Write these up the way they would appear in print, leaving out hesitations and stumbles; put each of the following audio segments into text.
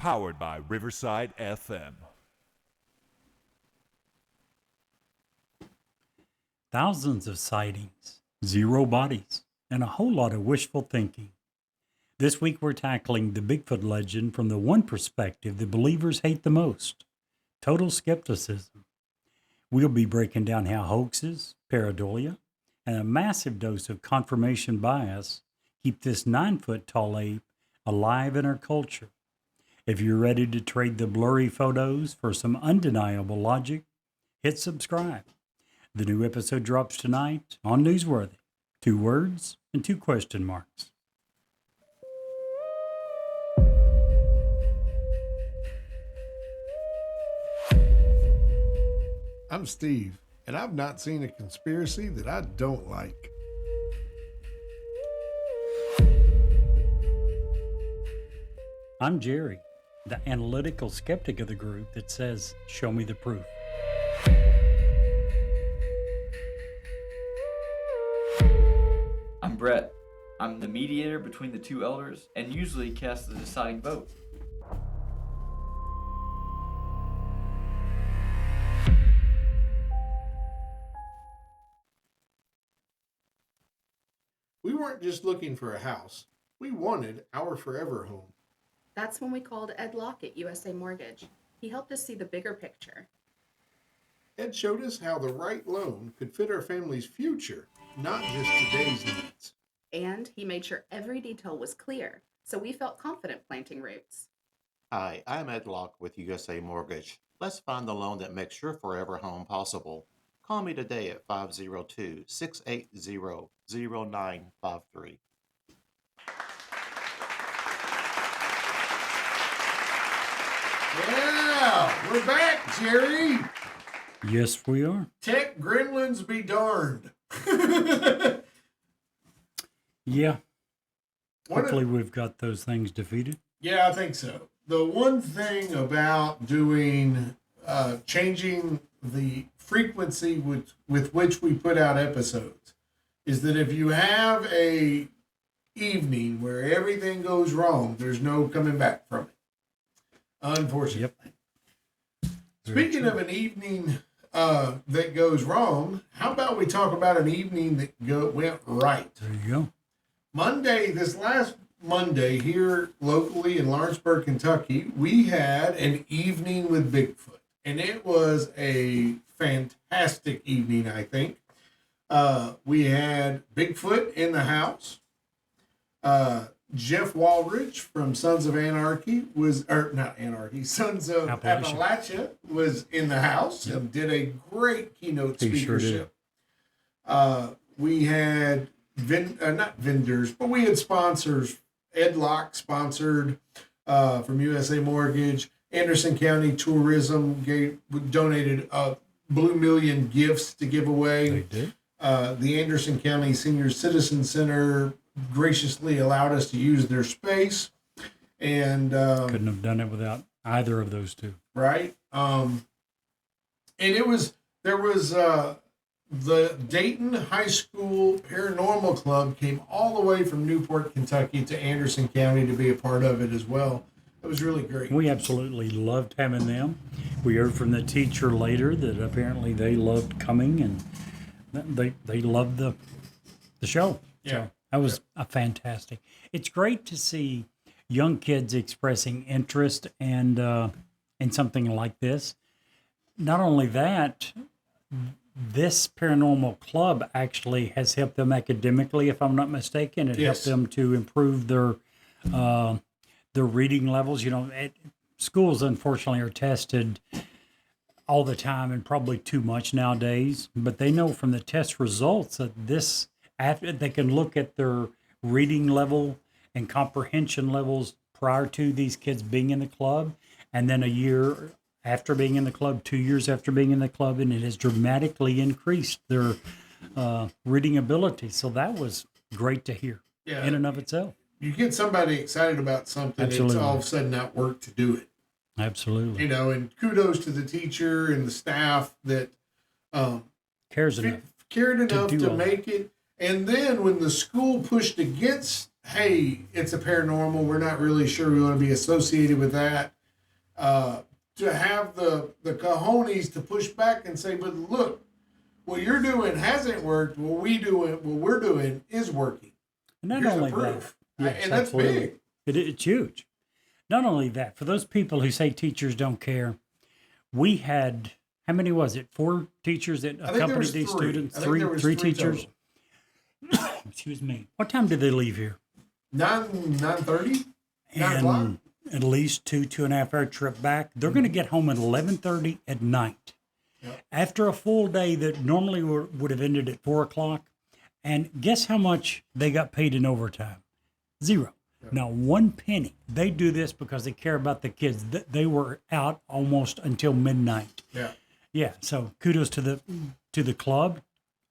powered by Riverside FM. Thousands of sightings, zero bodies, and a whole lot of wishful thinking. This week we're tackling the Bigfoot legend from the one perspective the believers hate the most, total skepticism. We'll be breaking down how hoaxes, paradiglia, and a massive dose of confirmation bias keep this 9-foot tall ape alive in our culture. If you're ready to trade the blurry photos for some undeniable logic, hit subscribe. The new episode drops tonight on Newsworthy. 2 words and 2 question marks. I'm Steve, and I've not seen a conspiracy that I don't like. I'm Jerry, the analytical skeptic of the group that says, show me the proof. I'm Brett. I'm the mediator between the two elders and usually cast the deciding vote. We weren't just looking for a house. We wanted our forever home. That's when we called Ed Locke at USA Mortgage. He helped us see the bigger picture. Ed showed us how the right loan could fit our family's future, not just today's needs. And he made sure every detail was clear, so we felt confident planting roots. Hi, I'm Ed Locke with USA Mortgage. Let's find the loan that makes your forever home possible. Call me today at 502-680-0953. Yeah, we're back, Jerry. Yes, we are. Tech gremlins be darned. Yeah. Hopefully we've got those things defeated. Yeah, I think so. The one thing about doing, changing the frequency with which we put out episodes is that if you have a evening where everything goes wrong, there's no coming back from it. Unfortunately. Yep. Speaking of an evening that goes wrong, how about we talk about an evening that went right? There you go. This last Monday here locally in Lawrenceburg, Kentucky, we had an evening with Bigfoot. And it was a fantastic evening, I think. We had Bigfoot in the house. Jeff Walridge from Sons of Anarchy Sons of Appalachia was in the house and did a great keynote speakership. We had not vendors, but we had sponsors. Ed Locke sponsored from USA Mortgage. Anderson County Tourism donated Blue Million gifts to give away. They did. The Anderson County Senior Citizen Center graciously allowed us to use their space, and Couldn't have done it without either of those two. right. And there was the Dayton High School Paranormal Club came all the way from Newport, Kentucky to Anderson County to be a part of it as well. It was really great. We absolutely loved having them. We heard from the teacher later that apparently they loved coming and they loved the show. Yeah. So that was a fantastic. It's great to see young kids expressing interest and in something like this. Not only that, this paranormal club actually has helped them academically, if I'm not mistaken. It Yes. helped them to improve their reading levels. You know, schools unfortunately are tested all the time and probably too much nowadays. But they know from the test results that after they can look at their reading level and comprehension levels prior to these kids being in the club, and then a year after being in the club, 2 years after being in the club, and it has dramatically increased their reading ability. So that was great to hear in and of itself. You get somebody excited about something, Absolutely. it's all of a sudden not work to do it. Absolutely. And kudos to the teacher and the staff that Cares enough. cared enough do to all make it. And then when the school pushed against hey, it's a paranormal. We're not really sure we want to be associated with that. To have the cojones to push back and say, but look, what you're doing hasn't worked. What we're doing is working. And not Here's only the that, proof. yes, And that's absolutely. big. It's huge. Not only that, for those people who say teachers don't care, we had, how many was it? 4 teachers that I think there accompanied was these 3. students? I think there was Three three teachers. Excuse me. What time did they leave here? 9:30, 9 o'clock. And at least 2.5 hour trip back. They're going to get home at 11:30 at night. Yep. After a full day that normally would have ended at 4 o'clock. And guess how much they got paid in overtime? 0. Yep. Not 1 penny. They do this because they care about the kids. They were out almost until midnight. Yeah. Yeah. So kudos to the club.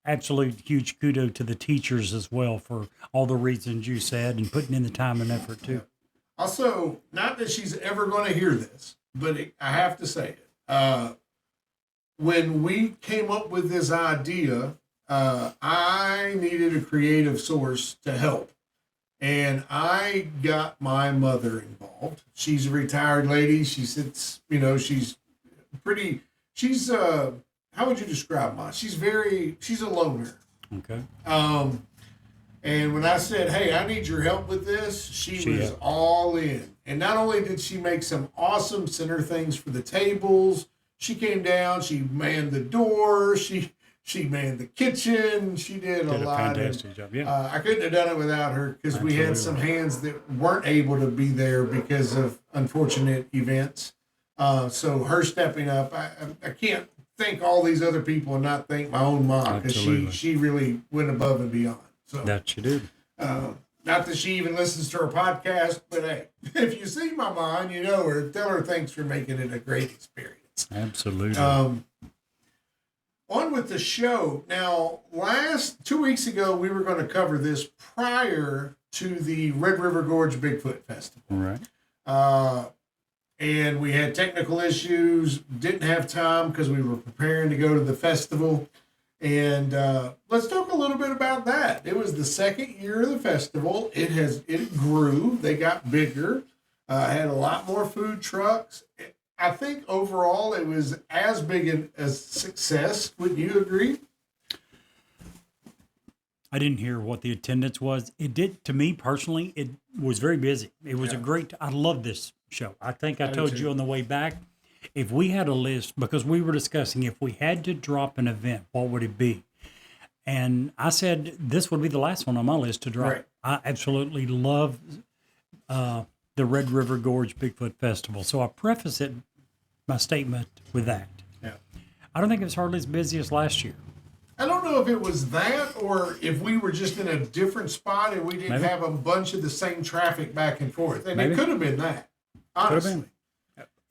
Absolute huge kudos to the teachers as well for all the reasons you said and putting in the time and effort too. Also, not that she's ever going to hear this, but I have to say it. When we came up with this idea, I needed a creative source to help. And I got my mother involved. She's a retired lady. She sits, she's pretty, how would you describe mine? She's a loner. Okay. And when I said, hey, I need your help with this, she was all in. And not only did she make some awesome center things for the tables, she came down, she manned the door, she manned the kitchen, she did a lot. Fantastic job, yeah. I couldn't have done it without her because we had some hands that weren't able to be there because of unfortunate events. So her stepping up, I can't thank all these other people and not thank my own mom because she really went above and beyond. So that you did. Not that she even listens to her podcast, but hey, if you see my mom, you know her. Tell her thanks for making it a great experience. Absolutely. On with the show. Now, 2 weeks ago, we were going to cover this prior to the Red River Gorge Bigfoot Festival. All right. And we had technical issues, didn't have time because we were preparing to go to the festival. And let's talk a little bit about that. It was the second year of the festival. It grew. They got bigger. Had a lot more food trucks. I think overall it was as big a success. Would you agree? I didn't hear what the attendance was. It did, to me personally, it was very busy. It was I love this show. I think I told you on the way back, if we had a list, because we were discussing if we had to drop an event, what would it be? And I said, this would be the last one on my list to drop. Right. I absolutely love the Red River Gorge Bigfoot Festival. So I preface my statement with that. Yeah. I don't think it was hardly as busy as last year. I don't know if it was that or if we were just in a different spot and we didn't have a bunch of the same traffic back and forth. And it could have been that, honestly. Could have been.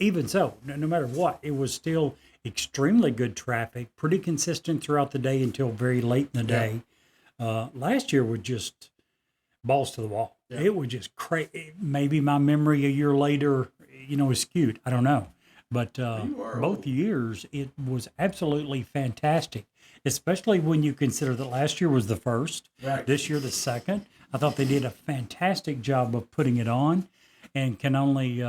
Even so, no matter what, it was still extremely good traffic, pretty consistent throughout the day until very late in the day. Last year was just balls to the wall. Yeah. It was just crazy. Maybe my memory a year later, is skewed. I don't know. But both years, it was absolutely fantastic, especially when you consider that last year was the first, this year the second. I thought they did a fantastic job of putting it on and can only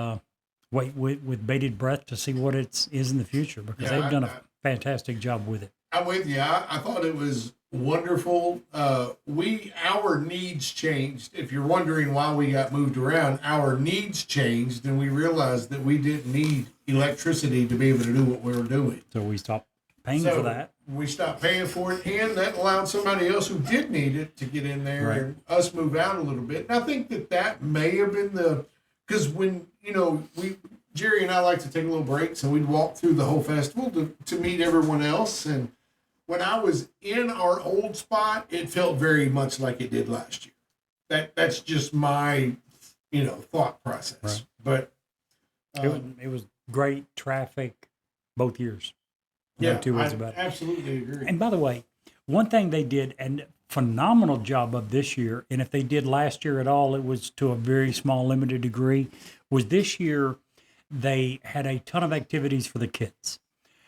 wait with bated breath to see what it is in the future because they've done a fantastic job with it. I'm with you. I thought it was wonderful. Our needs changed. If you're wondering why we got moved around, our needs changed and we realized that we didn't need electricity to be able to do what we were doing. So we stopped paying for that. We stopped paying for it, and that allowed somebody else who did need it to get in there and us move out a little bit. And I think that may have been because when, Jerry and I like to take a little break, so we'd walk through the whole festival to meet everyone else. And when I was in our old spot, it felt very much like it did last year. That's just my, thought process. Right. But it was great traffic both years. Yeah, no two ways about it. Absolutely agree. And by the way, one thing they did, and phenomenal job of this year, and if they did last year at all, it was to a very small, limited degree, was this year they had a ton of activities for the kids.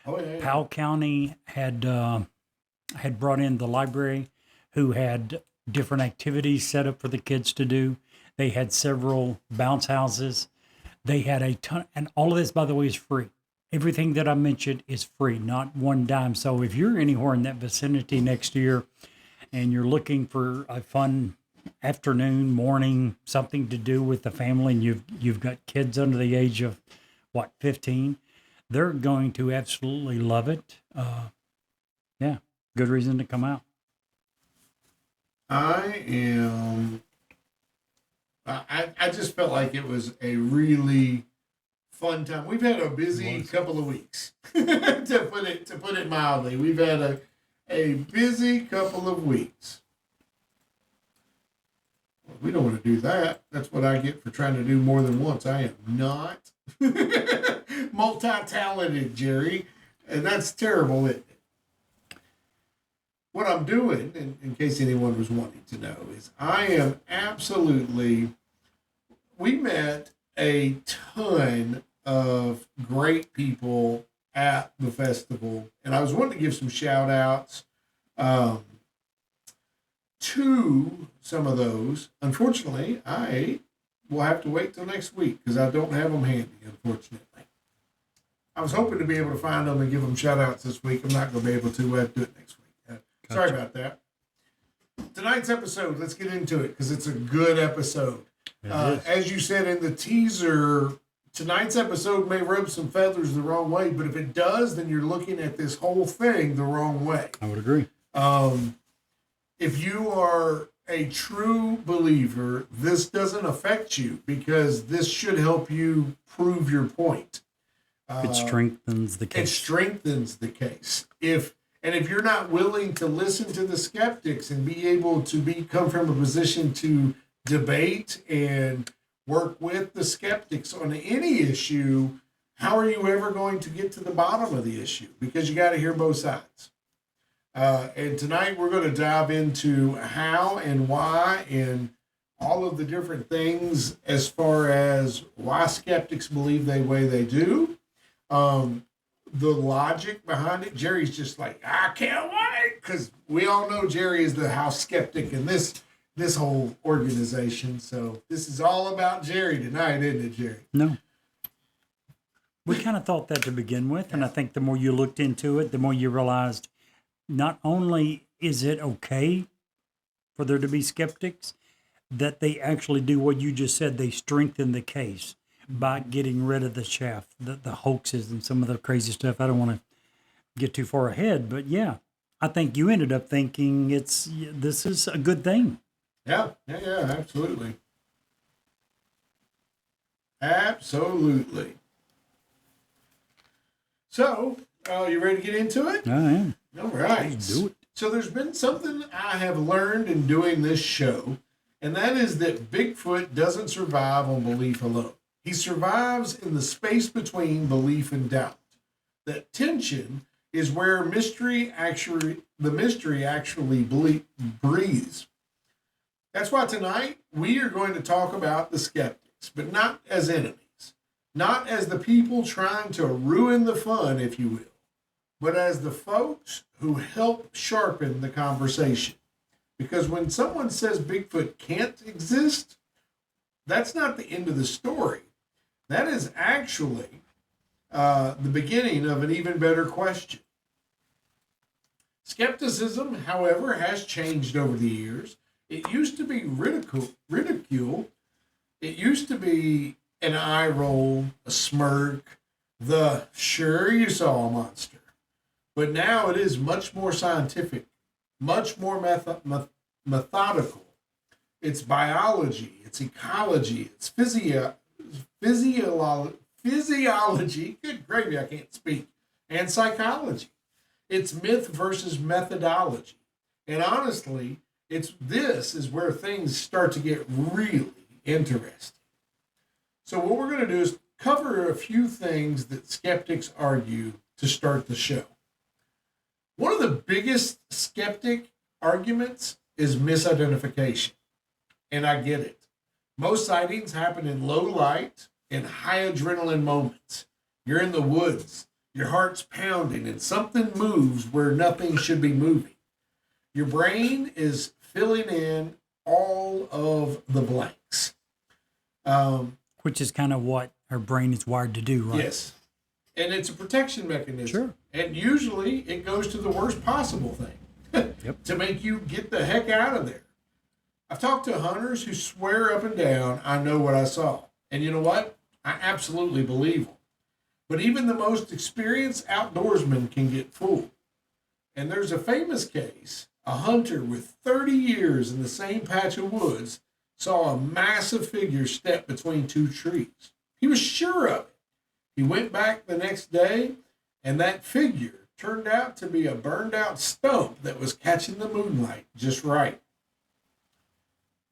Oh, yeah. Powell County had brought in the library, who had different activities set up for the kids to do. They had several bounce houses. They had a ton, and all of this, by the way, is free. Everything that I mentioned is free, not one dime. So if you're anywhere in that vicinity next year and you're looking for a fun afternoon, morning, something to do with the family, and you've got kids under the age of 15, they're going to absolutely love it. Yeah, good reason to come out. I just felt like it was a really fun time. We've had a busy couple of weeks, to put it mildly. We've had a busy couple of weeks. We don't want to do that. That's what I get for trying to do more than once. I am not multi-talented, Jerry, and that's terrible, isn't it? What I'm doing, in case anyone was wanting to know, is I am absolutely, we met a ton of great people at the festival, and I was wanting to give some shout outs to some of those. Unfortunately, I will have to wait till next week because I don't have them handy, unfortunately. I was hoping to be able to find them and give them shout outs this week. I'm not going to be able to. We'll have to do it next week. Sorry about that. Tonight's episode, let's get into it because it's a good episode. As you said in the teaser, tonight's episode may rub some feathers the wrong way, but if it does, then you're looking at this whole thing the wrong way. I would agree. If you are a true believer, this doesn't affect you because this should help you prove your point. It strengthens the case. It strengthens the case. If you're not willing to listen to the skeptics and be able to come from a position to debate and work with the skeptics on any issue, how are you ever going to get to the bottom of the issue? Because you got to hear both sides. And tonight we're going to dive into how and why and all of the different things as far as why skeptics believe the way they do. The logic behind it. Jerry's just like, I can't wait, because we all know Jerry is the house skeptic in this whole organization. So this is all about Jerry tonight, isn't it, Jerry? No. We kind of thought that to begin with, and I think the more you looked into it, the more you realized not only is it okay for there to be skeptics, that they actually do what you just said. They strengthen the case by getting rid of the chaff, the hoaxes and some of the crazy stuff. I don't want to get too far ahead, but yeah, I think you ended up thinking this is a good thing. Yeah, absolutely. Absolutely. So, you ready to get into it? I am. All right. Let's do it. So there's been something I have learned in doing this show, and that is that Bigfoot doesn't survive on belief alone. He survives in the space between belief and doubt. That tension is where the mystery actually breathes. That's why tonight we are going to talk about the skeptics, but not as enemies, not as the people trying to ruin the fun, if you will, but as the folks who help sharpen the conversation. Because when someone says Bigfoot can't exist, that's not the end of the story. That is actually the beginning of an even better question. Skepticism, however, has changed over the years. It used to be ridicule. It used to be an eye roll, a smirk, the sure you saw a monster. But now it is much more scientific, much more methodical. It's biology, it's ecology, it's physiology, good gravy, I can't speak, and psychology. It's myth versus methodology. And honestly, this is where things start to get really interesting. So what we're going to do is cover a few things that skeptics argue to start the show. One of the biggest skeptic arguments is misidentification. And I get it. Most sightings happen in low light and high adrenaline moments. You're in the woods, your heart's pounding, and something moves where nothing should be moving. Your brain is filling in all of the blanks. Which is kind of what our brain is wired to do, right? Yes. And it's a protection mechanism. Sure. And usually it goes to the worst possible thing to make you get the heck out of there. I've talked to hunters who swear up and down, I know what I saw. And you know what? I absolutely believe them. But even the most experienced outdoorsman can get fooled. And there's a famous case, a hunter with 30 years in the same patch of woods saw a massive figure step between two trees. He was sure of it. He went back the next day, and that figure turned out to be a burned out stump that was catching the moonlight just right.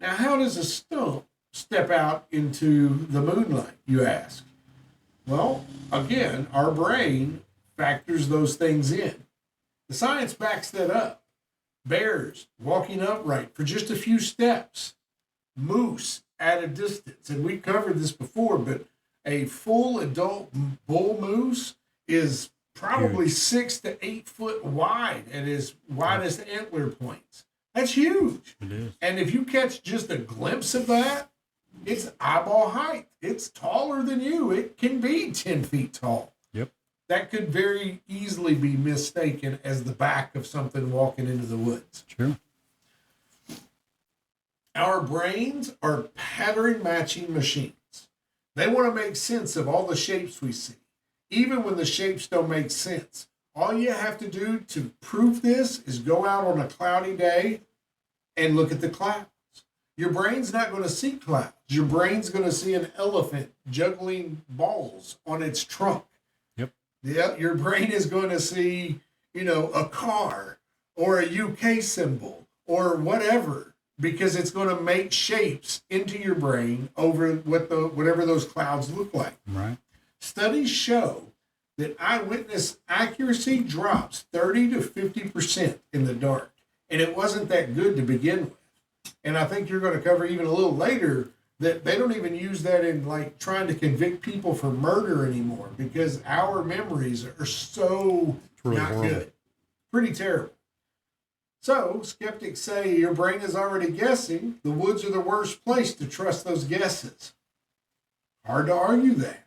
Now, how does a stump step out into the moonlight, you ask? Well, again, our brain factors those things in. The science backs that up. Bears walking upright for just a few steps. Moose at a distance. And we covered this before, but a full adult bull moose is probably huge. 6 to 8 foot wide at his widest antler points. That's huge. It is. And if you catch just a glimpse of that, it's eyeball height. It's taller than you. It can be 10 feet tall. Yep. That could very easily be mistaken as the back of something walking into the woods. Sure. Our brains are pattern matching machines. They want to make sense of all the shapes we see, even when the shapes don't make sense. All you have to do to prove this is go out on a cloudy day and look at the clouds. Your brain's not going to see clouds. Your brain's going to see an elephant juggling balls on its trunk. Yep. Your brain is going to see, a car or a UK symbol or whatever, because it's going to make shapes into your brain over whatever those clouds look like. Right. Studies show that eyewitness accuracy drops 30 to 50% in the dark. And it wasn't that good to begin with. And I think you're going to cover even a little later that they don't even use that in like trying to convict people for murder anymore, because our memories are so not good. Pretty terrible. So skeptics say your brain is already guessing. The woods are the worst place to trust those guesses. Hard to argue that.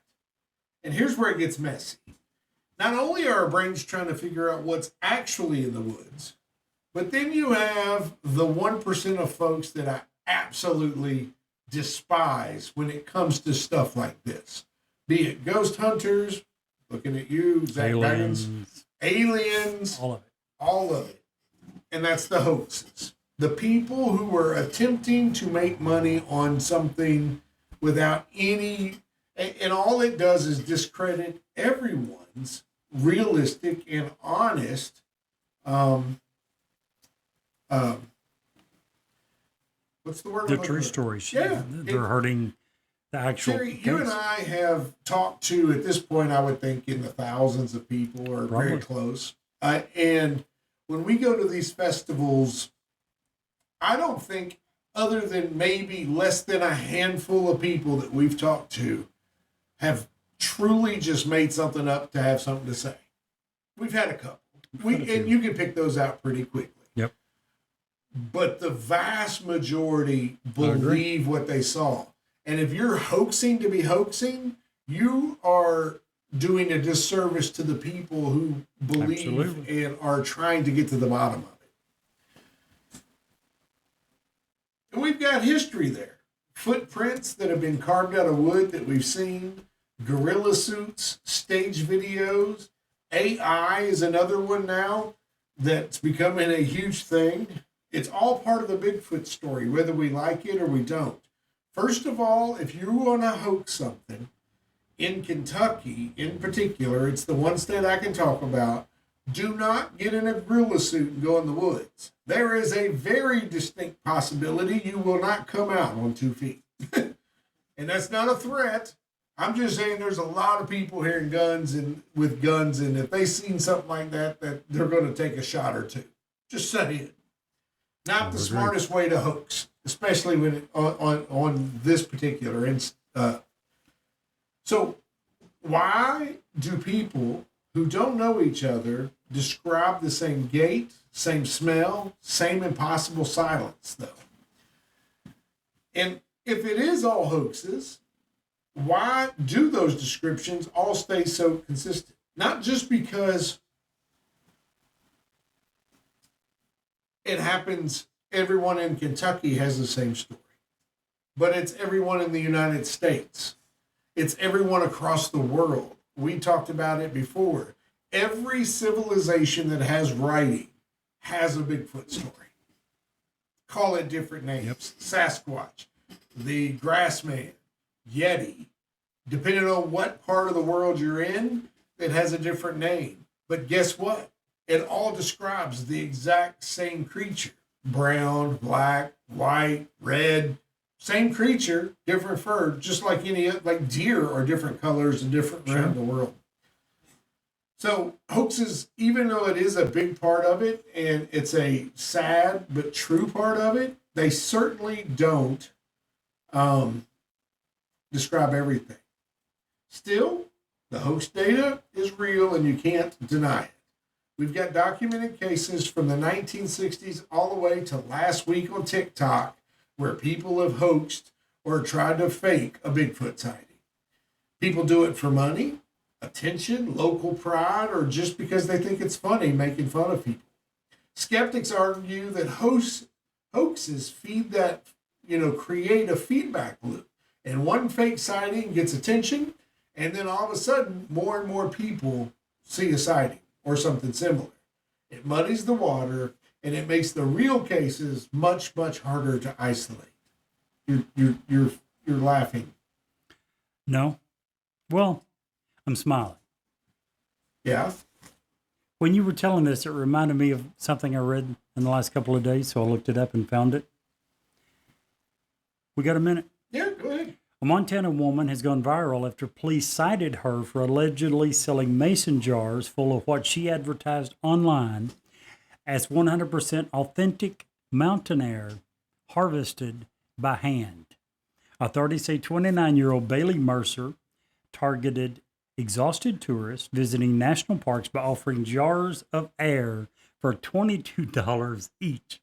And here's where it gets messy. Not only are our brains trying to figure out what's actually in the woods, but then you have the 1% of folks that I absolutely despise when it comes to stuff like this. Be it ghost hunters, looking at you, Zach Baggins, aliens, all of it. And that's the hoaxes. The people who are attempting to make money on something without any, and all it does is discredit everyone's realistic and honest what's the word? The true stories. Yeah. They're hurting the actual Terry, case. you and I have talked to, at this point, I would think in the thousands of people, or very close. And when we go to these festivals, I don't think, other than maybe less than a handful of people that we've talked to, have truly just made something up to have something to say. We've had a couple. And you can pick those out pretty quickly. Yep. But the vast majority believe what they saw. And if you're hoaxing to be hoaxing, you are doing a disservice to the people who believe and are trying to get to the bottom of it. And we've got history there. Footprints that have been carved out of wood that we've seen, gorilla suits, stage videos. AI is another one now that's becoming a huge thing. It's all part of the Bigfoot story, whether we like it or we don't. First of all, if you want to hoax something, in Kentucky in particular, it's the one state I can talk about, do not get in a gorilla suit and go in the woods. There is a very distinct possibility you will not come out on 2 feet. And that's not a threat. I'm just saying there's a lot of people hearing guns and with guns, and if they seen something like that, that they're going to take a shot or two. Just saying. Not the smartest way to hoax, especially when on this particular So why do people who don't know each other describe the same gait, same smell, same impossible silence, though. And if it is all hoaxes, why do those descriptions all stay so consistent? Not just because it happens, everyone in Kentucky has the same story, but it's everyone in the United States. It's everyone across the world. We talked about it before. Every civilization that has writing has a Bigfoot story. Call it different names. Yep. Sasquatch, the Grassman, Yeti. Depending on what part of the world you're in, it has a different name. But guess what? It all describes the exact same creature. Brown, black, white, red. Same creature, different fur, just like like deer are different colors and different around the world. So hoaxes, even though it is a big part of it, and it's a sad but true part of it, they certainly don't describe everything. Still, the hoax data is real and you can't deny it. We've got documented cases from the 1960s all the way to last week on TikTok where people have hoaxed or tried to fake a Bigfoot sighting. People do it for money, attention, local pride, or just because they think it's funny making fun of people. Skeptics argue that hoaxes feed that, create a feedback loop. And one fake sighting gets attention, and then all of a sudden, more and more people see a sighting or something similar. It muddies the water, and it makes the real cases much, much harder to isolate. You're laughing. No. Well, I'm smiling. Yeah. When you were telling this, it reminded me of something I read in the last couple of days, so I looked it up and found it. We got a minute? Yeah, go ahead. A Montana woman has gone viral after police cited her for allegedly selling mason jars full of what she advertised online as 100% authentic mountain air harvested by hand. Authorities say 29-year-old Bailey Mercer targeted exhausted tourists visiting national parks by offering jars of air for $22 each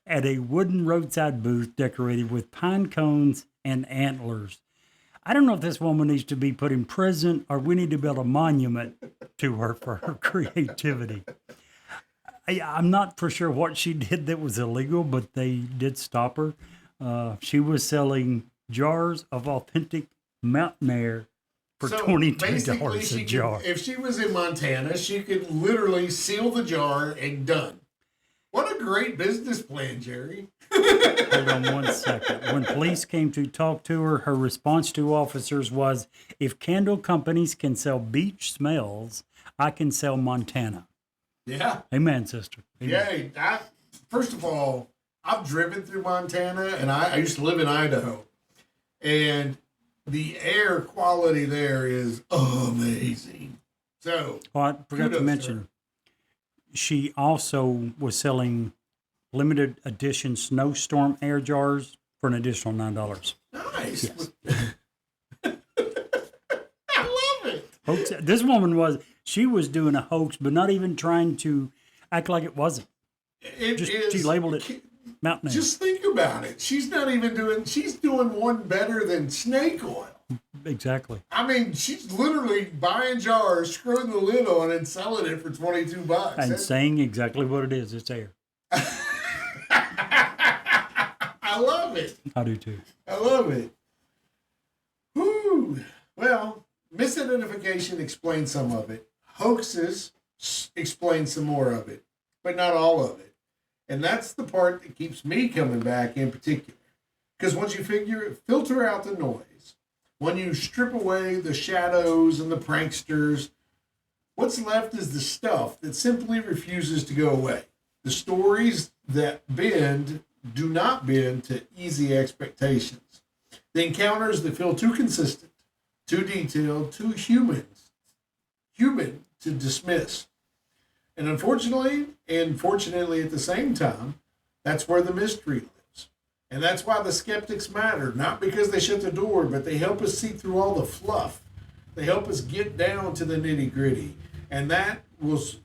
at a wooden roadside booth decorated with pine cones and antlers. I don't know if this woman needs to be put in prison or we need to build a monument to her for her creativity. I'm not for sure what she did that was illegal, but they did stop her. She was selling jars of authentic mountain air for $22 a jar. If she was in Montana, she could literally seal the jar and done. What a great business plan, Jerry. Hold on one second. When police came to talk to her, her response to officers was, if candle companies can sell smells, I can sell Montana. Yeah. Amen, sister. Amen. Yeah. First of all, I've driven through Montana, and I used to live in Idaho. And the air quality there is amazing. So, I forgot to mention, she also was selling limited edition snowstorm air jars for an additional $9. Nice. Yes. I love it. Hoax. This woman she was doing a hoax, but not even trying to act like it wasn't. She labeled it mountain air. Just think about it. She's doing one better than snake oil. Exactly. I mean, she's literally buying jars, screwing the lid on, and selling it for $22. And saying exactly what it is. It's air. I love it. I do too. I love it. Whew. Well, misidentification explains some of it. Hoaxes explain some more of it, but not all of it. And that's the part that keeps me coming back in particular. Because once you filter out the noise, when you strip away the shadows and the pranksters, what's left is the stuff that simply refuses to go away. The stories that do not bend to easy expectations. The encounters that feel too consistent, too detailed, too human to dismiss. And unfortunately, and fortunately at the same time, that's where the mystery lives. And that's why the skeptics matter, not because they shut the door, but they help us see through all the fluff. They help us get down to the nitty gritty. And that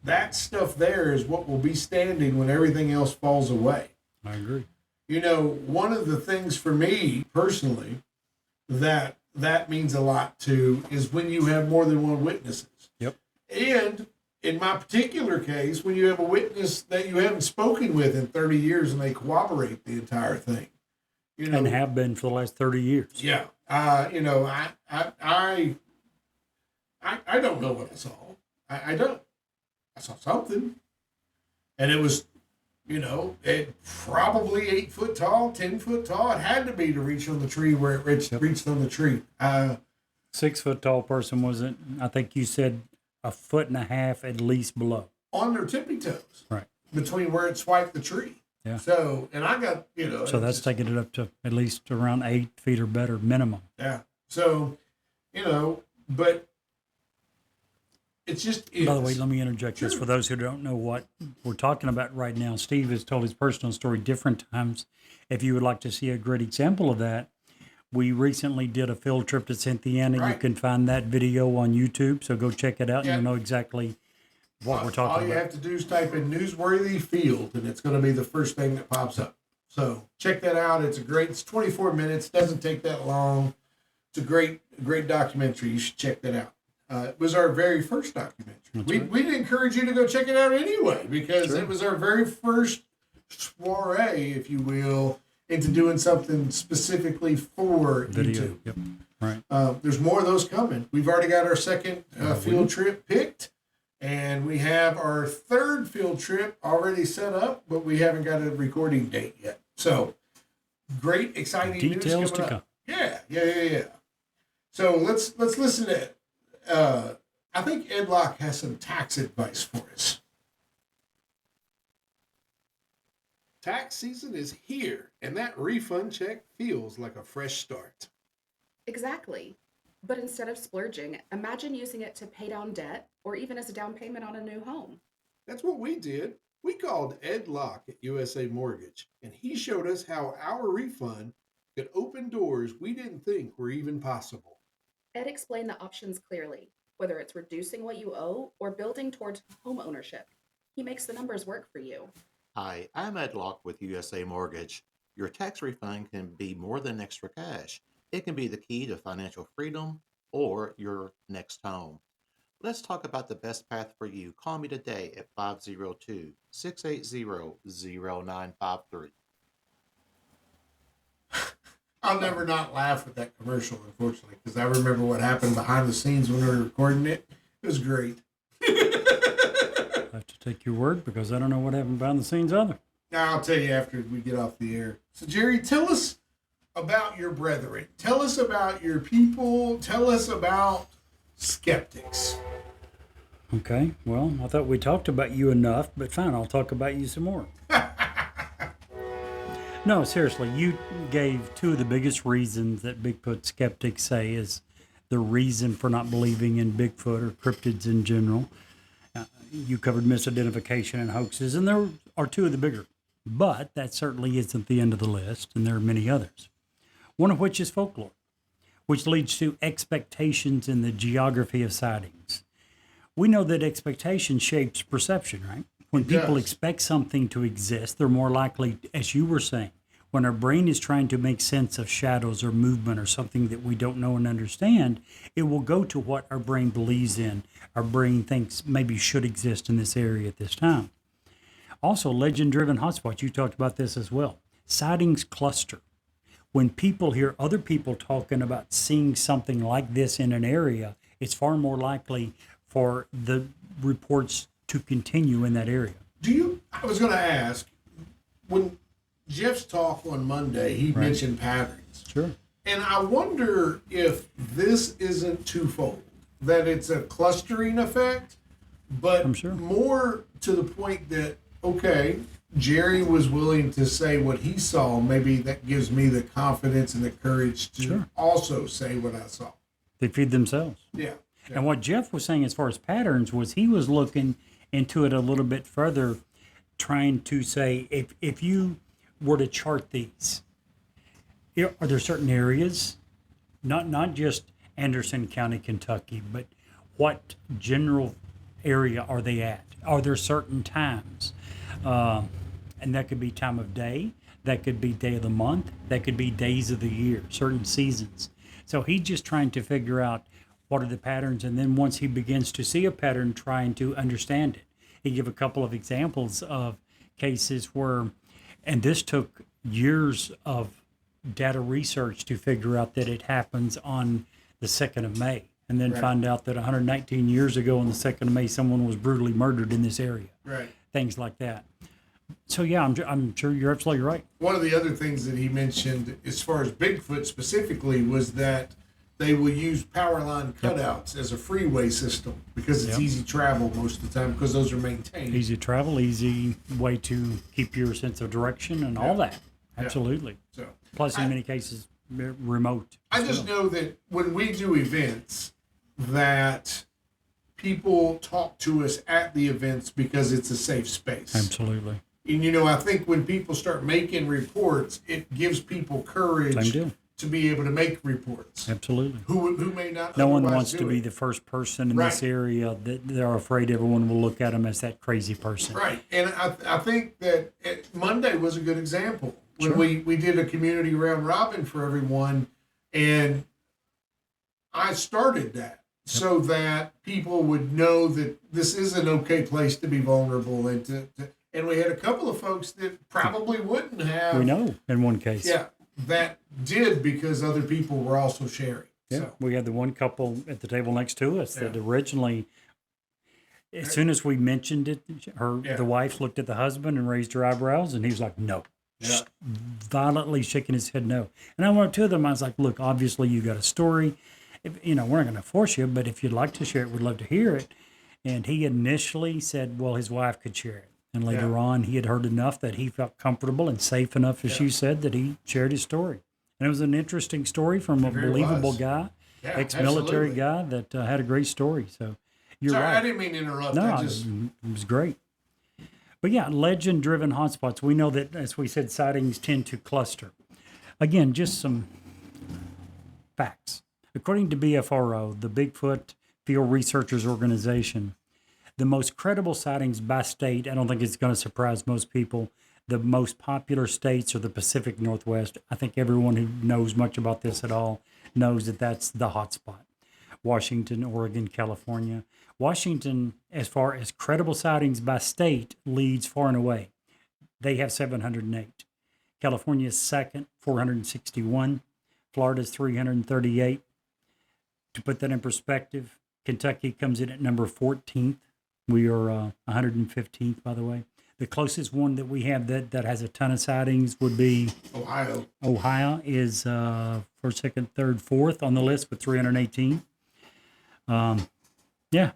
that stuff there is what will be standing when everything else falls away. I agree. You know, one of the things for me personally that means a lot to is when you have more than one witnesses. Yep. And in my particular case, when you have a witness that you haven't spoken with in 30 years and they corroborate the entire thing. You know, and have been for the last 30 years. Yeah. You know, I don't know what I saw. I don't. I saw something. And it was, you know, it probably 8 foot tall, 10 foot tall. It had to be to reach on the tree where it reached on the tree. 6 foot tall person wasn't, I think you said 1.5 foot at least below. On their tippy toes. Right. Between where it swiped the tree. Yeah. So, and I got, you know. So that's taking it up to at least around 8 feet or better minimum. Yeah. So, you know, but it's just. By the way, let me interject this for those who don't know what we're talking about right now. Steve has told his personal story different times. If you would like to see a great example of that, we recently did a field trip to Cynthiana. Right. You can find that video on YouTube, so go check it out and you'll know exactly what we're talking about. All you have to do is type in newsworthy field, and it's going to be the first thing that pops up. So check that out. It's 24 minutes. Doesn't take that long. It's a great documentary. You should check that out. It was our very first documentary. We'd encourage you to go check it out anyway, because it was our very first soiree, if you will, into doing something specifically for Video. YouTube. Yep. Right. There's more of those coming. We've already got our second field trip picked, and we have our third field trip already set up, but we haven't got a recording date yet. So, great, exciting Details news coming to up. come. Yeah. So let's listen to. I think Ed Locke has some tax advice for us. Tax season is here, and that refund check feels like a fresh start. Exactly. But instead of splurging, imagine using it to pay down debt or even as a down payment on a new home. That's what we did. We called Ed Locke at USA Mortgage, and he showed us how our refund could open doors we didn't think were even possible. Ed explained the options clearly, whether it's reducing what you owe or building towards home ownership. He makes the numbers work for you. Hi, I'm Ed Locke with USA Mortgage. Your tax refund can be more than extra cash. It can be the key to financial freedom or your next home. Let's talk about the best path for you. Call me today at 502-680-0953. I'll never not laugh at that commercial, unfortunately, because I remember what happened behind the scenes when we were recording it. It was great. I have to take your word because I don't know what happened behind the scenes either. Now, I'll tell you after we get off the air. So, Jerry, tell us about your brethren. Tell us about your people. Tell us about skeptics. Okay, well, I thought we talked about you enough, but fine, I'll talk about you some more. No, seriously, you gave two of the biggest reasons that Bigfoot skeptics say is the reason for not believing in Bigfoot or cryptids in general. You covered misidentification and hoaxes, and there are two of the bigger. But that certainly isn't the end of the list, and there are many others. One of which is folklore, which leads to expectations in the geography of sightings. We know that expectation shapes perception, right? When people expect something to exist, they're more likely, as you were saying, when our brain is trying to make sense of shadows or movement or something that we don't know and understand, it will go to what our brain believes in. Our brain thinks maybe should exist in this area at this time. Also, legend-driven hotspots. You talked about this as well. Sightings cluster. When people hear other people talking about seeing something like this in an area, it's far more likely for the reports to continue in that area. I was going to ask, when Jeff's talk on Monday, he mentioned patterns. Sure. And I wonder if this isn't twofold, that it's a clustering effect, but I'm sure. more to the point that, okay, Jerry was willing to say what he saw. Maybe that gives me the confidence and the courage to also say what I saw. They feed themselves. Yeah. And what Jeff was saying as far as patterns was he was looking into it a little bit further, trying to say, if you were to chart these, are there certain areas, not just Anderson County, Kentucky, but what general area are they at? Are there certain times? And that could be time of day, that could be day of the month, that could be days of the year, certain seasons. So he's just trying to figure out what are the patterns, and then once he begins to see a pattern, trying to understand it. He gave a couple of examples of cases where, and this took years of data research to figure out that it happens on the 2nd of May, and then find out that 119 years ago on the 2nd of May, someone was brutally murdered in this area. Right. Things like that. So yeah, I'm sure you're absolutely right. One of the other things that he mentioned, as far as Bigfoot specifically, was that they will use power line cutouts as a freeway system because it's easy travel most of the time because those are maintained. Easy travel, easy way to keep your sense of direction and all that. Absolutely. So, plus, in many cases, remote. I just know that when we do events, that people talk to us at the events because it's a safe space. Absolutely. And, you know, I think when people start making reports, it gives people courage to be able to make reports. Absolutely. Who may not. No one wants to be the first person in this area that they're afraid everyone will look at them as that crazy person. Right. And I think that Monday was a good example. When we did a community round robin for everyone, and I started that so that people would know that this is an okay place to be vulnerable, and we had a couple of folks that probably wouldn't have. We know in one case. Yeah, that did because other people were also sharing. Yeah, So. we had the one couple at the table next to us that originally, as soon as we mentioned it, the wife looked at the husband and raised her eyebrows, and he was like, no. Yeah. Violently shaking his head no. And I went to them, I was like, look, obviously you got a story. We're not going to force you, but if you'd like to share it, we'd love to hear it. And he initially said, well, his wife could share it. And later on, he had heard enough that he felt comfortable and safe enough, as you said, that he shared his story. And it was an interesting story from a believable guy, ex-military guy that had a great story. So you're right. I didn't mean to interrupt. No, it was great. But yeah, legend-driven hotspots. We know that, as we said, sightings tend to cluster. Again, just some facts. According to BFRO, the Bigfoot Field Researchers Organization, the most credible sightings by state, I don't think it's going to surprise most people, the most popular states are the Pacific Northwest. I think everyone who knows much about this at all knows that that's the hotspot. Washington, Oregon, California. Washington, as far as credible sightings by state, leads far and away. They have 708. California is second, 461. Florida is 338. To put that in perspective, Kentucky comes in at number 14th. We are 115th, by the way. The closest one that we have that has a ton of sightings would be Ohio. Ohio is first, second, third, fourth on the list with 318. Yeah.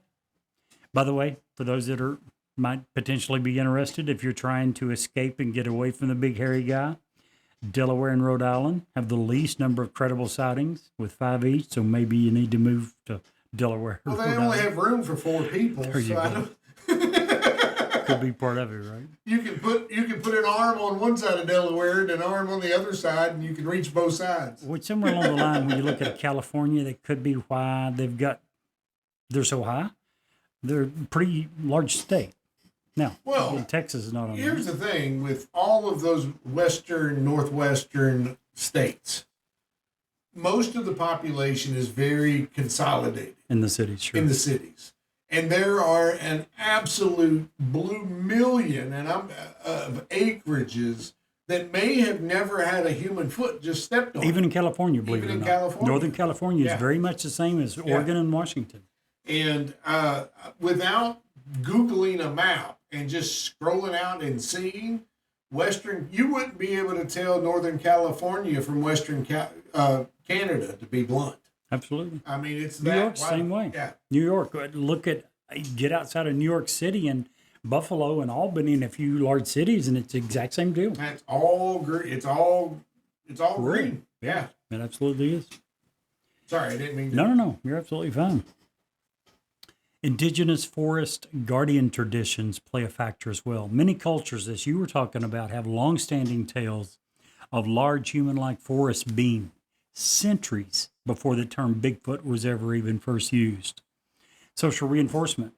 By the way, for those that might potentially be interested, if you're trying to escape and get away from the big hairy guy, Delaware and Rhode Island have the least number of credible sightings with 5 each. So maybe you need to move to Delaware. Well, they only have room for 4 people. There you go. Could be part of it, right? You can put an arm on one side of Delaware and an arm on the other side, and you can reach both sides. Which somewhere along the line, when you look at California, that could be why they're so high. They're a pretty large state. Now, Texas is not on Here's the thing with all of those western, northwestern states. Most of the population is very consolidated. In the cities, sure. In the cities. And there are an absolute blue million of acreages that may have never had a human foot just stepped on. Even in California, believe it or not. California. Northern California is very much the same as Oregon and Washington. And without Googling a map and just scrolling out and seeing, you wouldn't be able to tell Northern California from Western Canada, to be blunt. Absolutely. I mean, it's New York, same way. Yeah. New York, get outside of New York City and Buffalo and Albany and a few large cities, and it's the exact same deal. It's all green. It's all green. Yeah. It absolutely is. Sorry, I didn't mean to. No. You're absolutely fine. Indigenous forest guardian traditions play a factor as well. Many cultures, as you were talking about, have long-standing tales of large human-like forests being centuries before the term Bigfoot was ever even first used. Social reinforcement.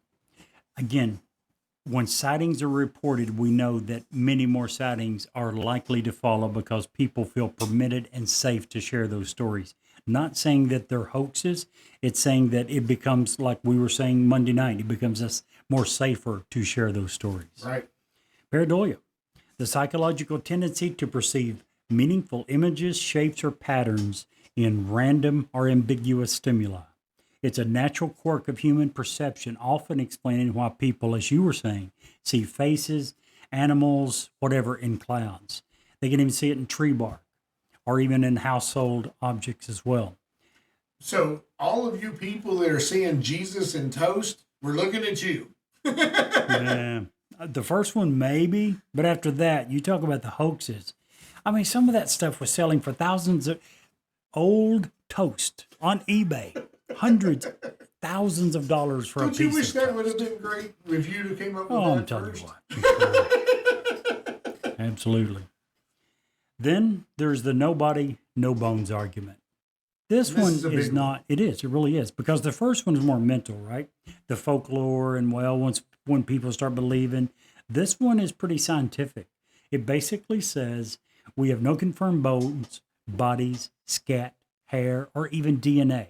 Again, when sightings are reported, we know that many more sightings are likely to follow because people feel permitted and safe to share those stories. Not saying that they're hoaxes, it's saying that it becomes, like we were saying Monday night, it becomes us more safer to share those stories. Right. Paradiglia, the psychological tendency to perceive meaningful images, shapes, or patterns in random or ambiguous stimuli. It's a natural quirk of human perception, often explaining why people, as you were saying, see faces, animals, whatever, in clouds. They can even see it in tree bark or even in household objects as well. So all of you people that are seeing Jesus in toast, we're looking at you. Yeah. The first one, maybe, but after that, you talk about the hoaxes. I mean, some of that stuff was selling for thousands of old toast on eBay, hundreds, thousands of dollars for a Don't piece you wish of that toast. would have been great if you'd have came up with Oh, I'm that telling first? you what. Absolutely. Then there's the nobody, no bones argument. This one is a is big not, it is, it really is, because the first one is more mental, right? The folklore and, well, when people start believing. This one is pretty scientific. It basically says we have no confirmed bones, bodies, scat, hair, or even DNA.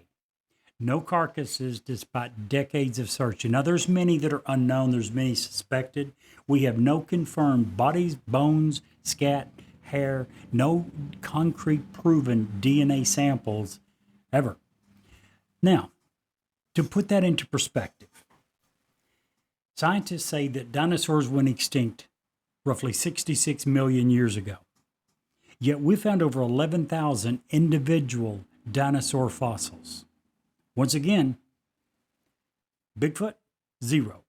No carcasses despite decades of searching. Now, there's many that are unknown. There's many suspected. We have no confirmed bodies, bones, scat, hair, no concrete proven DNA samples ever. Now, to put that into perspective, scientists say that dinosaurs went extinct roughly 66 million years ago. Yet we found over 11,000 individual dinosaur fossils. Once again, Bigfoot, 0.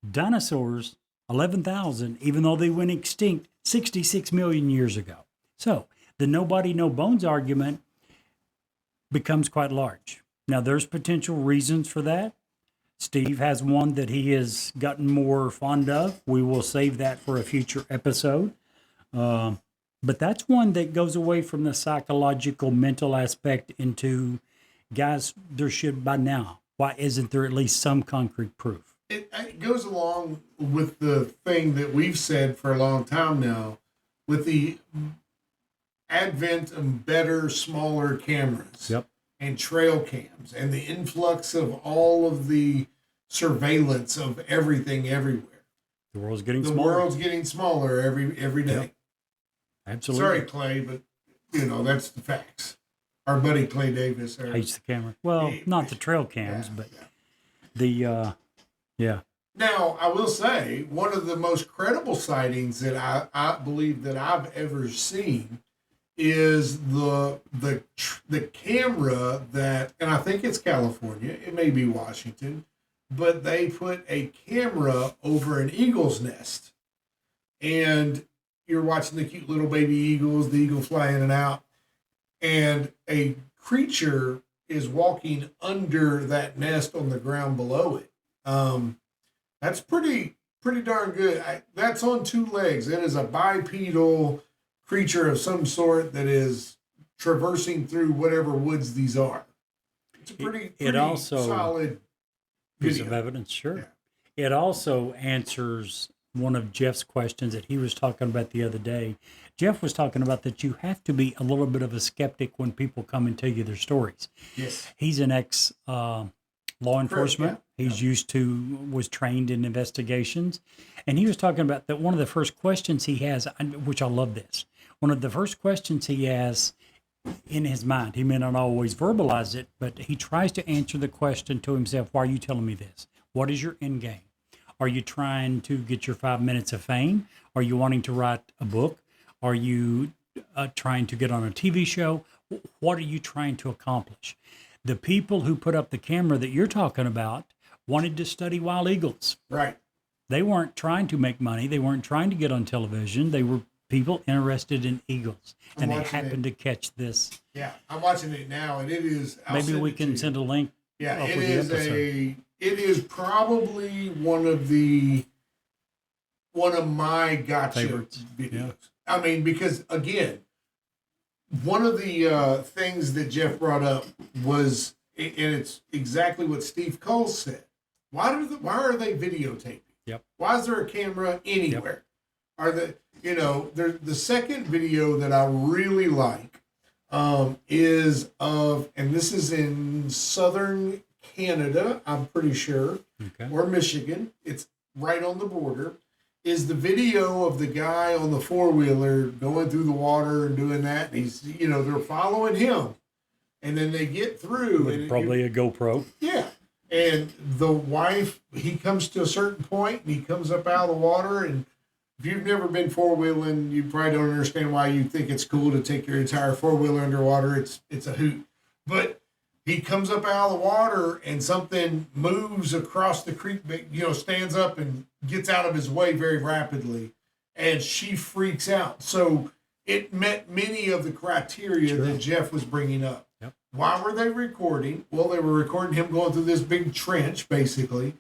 Dinosaurs, 11,000, even though they went extinct 66 million years ago. So the nobody, no bones argument becomes quite large. Now, there's potential reasons for that. Steve has one that he has gotten more fond of. We will save that for a future episode. But that's one that goes away from the psychological, mental aspect into, guys, there should by now. Why isn't there at least some concrete proof? It goes along with the thing that we've said for a long time now, with the advent of better, smaller cameras. Yep. And trail cams and the influx of all of the surveillance of everything everywhere. The world's getting The smaller. world's getting smaller every day. Yep. Absolutely. Sorry, Clay, but that's the facts. Our buddy Clay Davis hates the camera. Well, not the trail cams, but the Now, I will say one of the most credible sightings that I believe that I've ever seen is the camera that, and I think it's California, it may be Washington, but they put a camera over an eagle's nest, and you're watching the cute little baby eagles, the eagle fly in and out, and a creature is walking under that nest on the ground below it. That's pretty darn good. That's on two legs. It is a bipedal creature of some sort that is traversing through whatever woods these are. It's a pretty also solid piece video. of evidence, sure. Yeah. It also answers one of Jeff's questions that he was talking about the other day. Jeff was talking about that you have to be a little bit of a skeptic when people come and tell you their stories. Yes. He's an ex law enforcement. Yeah. He's was trained in investigations. And he was talking about that one of the first questions he has, which I love this. One of the first questions he has in his mind, he may not always verbalize it, but he tries to answer the question to himself, why are you telling me this? What is your end game? Are you trying to get your 5 minutes of fame? Are you wanting to write a book? Are you trying to get on a TV show? What are you trying to accomplish? The people who put up the camera that you're talking about wanted to study wild eagles. Right. They weren't trying to make money. They weren't trying to get on television. They were people interested in eagles. And they happened to catch this. Yeah, I'm watching it now, and it is. Maybe we can send a link. Yeah, up it with the is episode. It is probably one of my gotcha Favorites. videos. Yeah. I mean, because again, one of the things that Jeff brought up was, and it's exactly what Steve Cole said. why are they videotaping? Yep. Why is there a camera anywhere? Are the second video that I really like is of, and this is in southern Canada, I'm pretty sure, or Michigan. It's right on the border. Is the video of the guy on the four-wheeler going through the water and doing that. And he's, they're following him. And then they get through. With probably a GoPro. Yeah. And the wife, he comes to a certain point and he comes up out of the water. And if you've never been four-wheeling, you probably don't understand why you think it's cool to take your entire four-wheeler underwater. It's a hoot. But he comes up out of the water and something moves across the creek, stands up and gets out of his way very rapidly. And she freaks out. So it met many of the criteria that Jeff was bringing up. Yep. Why were they recording? Well, they were recording him going through this big trench, basically.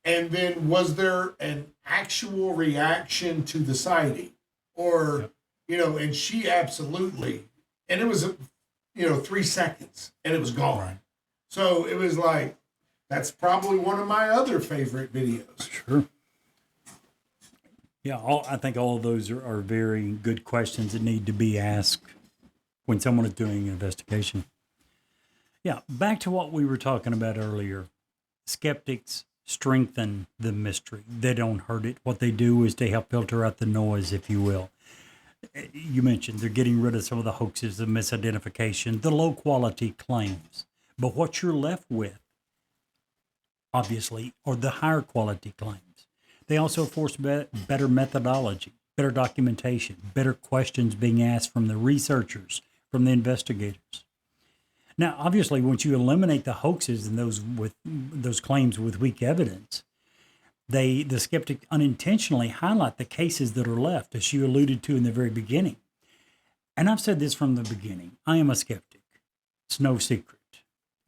And then was there an actual reaction to the sighting? Or, and she absolutely, and it was 3 seconds and it was gone. Right. So it was like, that's probably one of my other favorite videos. Sure. Yeah, I think all of those are very good questions that need to be asked when someone is doing an investigation. Yeah, back to what we were talking about earlier. Skeptics strengthen the mystery. They don't hurt it. What they do is they help filter out the noise, if you will. You mentioned they're getting rid of some of the hoaxes, the misidentification, the low-quality claims. But what you're left with, obviously, are the higher-quality claims. They also force better methodology, better documentation, better questions being asked from the researchers, from the investigators. Now, obviously, once you eliminate the hoaxes and those claims with weak evidence, the skeptic unintentionally highlight the cases that are left, as you alluded to in the very beginning. And I've said this from the beginning. I am a skeptic. It's no secret.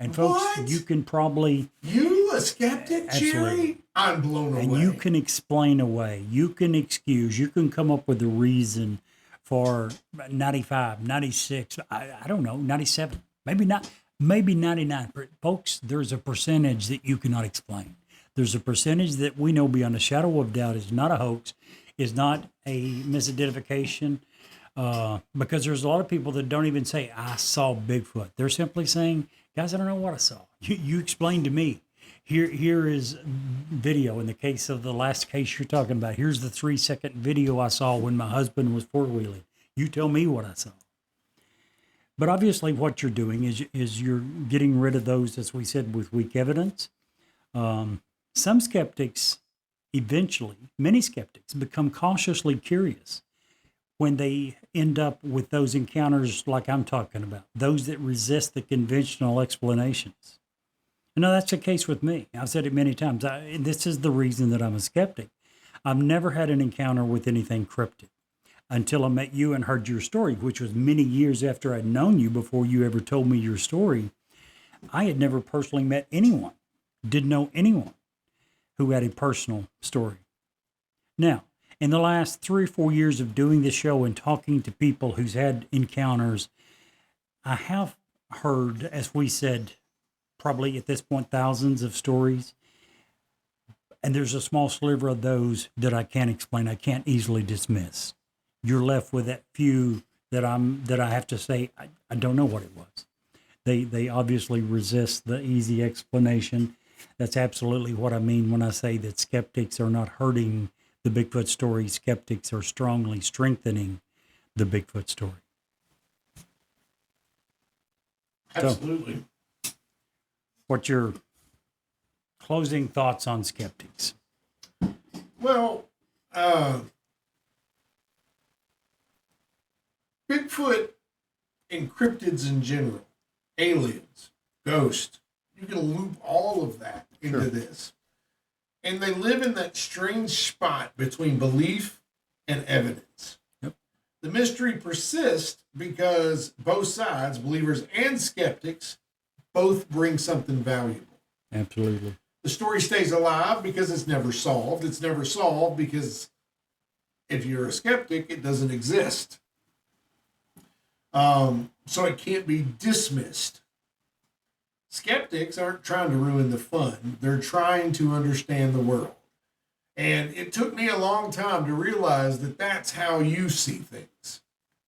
And folks, you can probably... You a skeptic, Jerry? I'm blown away. And you can explain away. You can excuse. You can come up with a reason for 95, 96, I don't know, 97. Maybe not, maybe 99. But folks, there's a percentage that you cannot explain. There's a percentage that we know beyond a shadow of doubt is not a hoax, is not a misidentification, because there's a lot of people that don't even say, I saw Bigfoot. They're simply saying, guys, I don't know what I saw. You explain to me. Here is video. In the case of the last case you're talking about, here's the 3-second video I saw when my husband was four-wheeling. You tell me what I saw. But obviously what you're doing is you're getting rid of those, as we said, with weak evidence. Some skeptics eventually, many skeptics, become cautiously curious when they end up with those encounters like I'm talking about, those that resist the conventional explanations. And now that's the case with me. I've said it many times. And this is the reason that I'm a skeptic. I've never had an encounter with anything cryptid until I met you and heard your story, which was many years after I'd known you before you ever told me your story. I had never personally met anyone, didn't know anyone who had a personal story. Now, in the last 3 or 4 years of doing this show and talking to people who's had encounters, I have heard, as we said, probably at this point, thousands of stories. And there's a small sliver of those that I can't explain, I can't easily dismiss. You're left with that few that I have to say, I don't know what it was. They obviously resist the easy explanation. That's absolutely what I mean when I say that skeptics are not hurting the Bigfoot story. Skeptics are strongly strengthening the Bigfoot story. Absolutely. So, what's your closing thoughts on skeptics? Well, Bigfoot and cryptids in general, aliens, ghosts, you can loop all of that into this. And they live in that strange spot between belief and evidence. Yep. The mystery persists because both sides, believers and skeptics, both bring something valuable. Absolutely. The story stays alive because it's never solved. It's never solved because if you're a skeptic, it doesn't exist. So it can't be dismissed. Skeptics aren't trying to ruin the fun. They're trying to understand the world. And it took me a long time to realize that that's how you see things.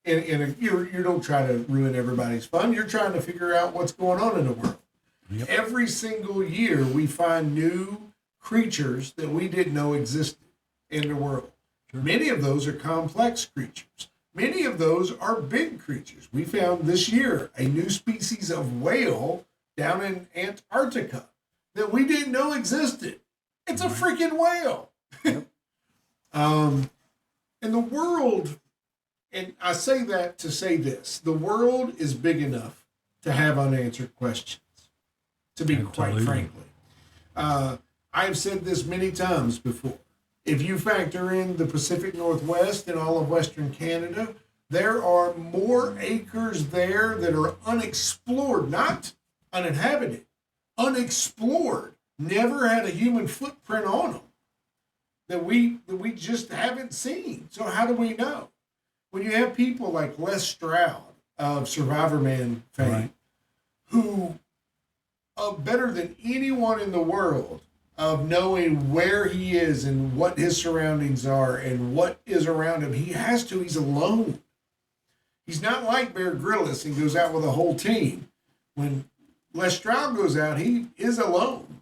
You don't try to ruin everybody's fun. You're trying to figure out what's going on in the world. Yep. Every single year, we find new creatures that we didn't know existed in the world. Sure. Many of those are complex creatures. Many of those are big creatures. We found this year a new species of whale down in Antarctica that we didn't know existed. It's a freaking whale. Yep. And the world, and I say that to say this, the world is big enough to have unanswered questions, to be quite frankly. I've said this many times before. If you factor in the Pacific Northwest and all of Western Canada, there are more acres there that are unexplored, not uninhabited, unexplored, never had a human footprint on them, that we just haven't seen. So how do we know? When you have people like Les Stroud of Survivor Man fame, right, who better than anyone in the world of knowing where he is and what his surroundings are and what is around him, he's alone. He's not like Bear Grylls and goes out with a whole team. When Les Stroud goes out, he is alone.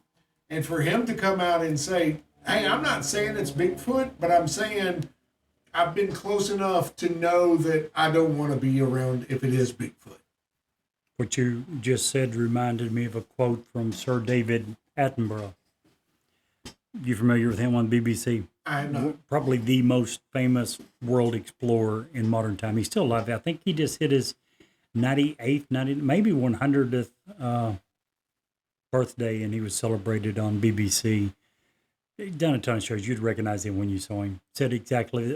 And for him to come out and say, hey, I'm not saying it's Bigfoot, but I'm saying I've been close enough to know that I don't want to be around if it is Bigfoot. What you just said reminded me of a quote from Sir David Attenborough. You familiar with him on BBC? I know. Probably the most famous world explorer in modern time. He's still alive. I think he just hit his 98th, maybe 100th birthday, and he was celebrated on BBC. He'd done a ton of shows. You'd recognize him when you saw him. Said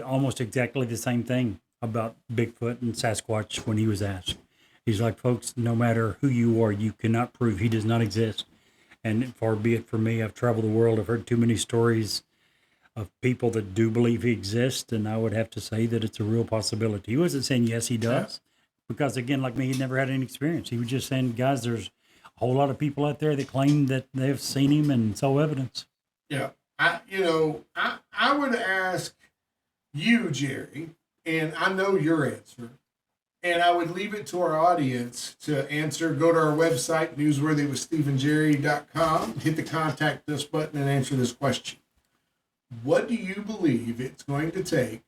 almost exactly the same thing about Bigfoot and Sasquatch when he was asked. He's like, folks, no matter who you are, you cannot prove he does not exist. And far be it from me, I've traveled the world. I've heard too many stories of people that do believe he exists, and I would have to say that it's a real possibility. He wasn't saying, yes, he does, because, again, like me, he never had any experience. He was just saying, guys, there's a whole lot of people out there that claim that they've seen him and saw evidence. Yeah. I would ask you, Jerry, and I know your answer, and I would leave it to our audience to answer. Go to our website, newsworthywithstephenjerry.com, hit the contact us button and answer this question. What do you believe it's going to take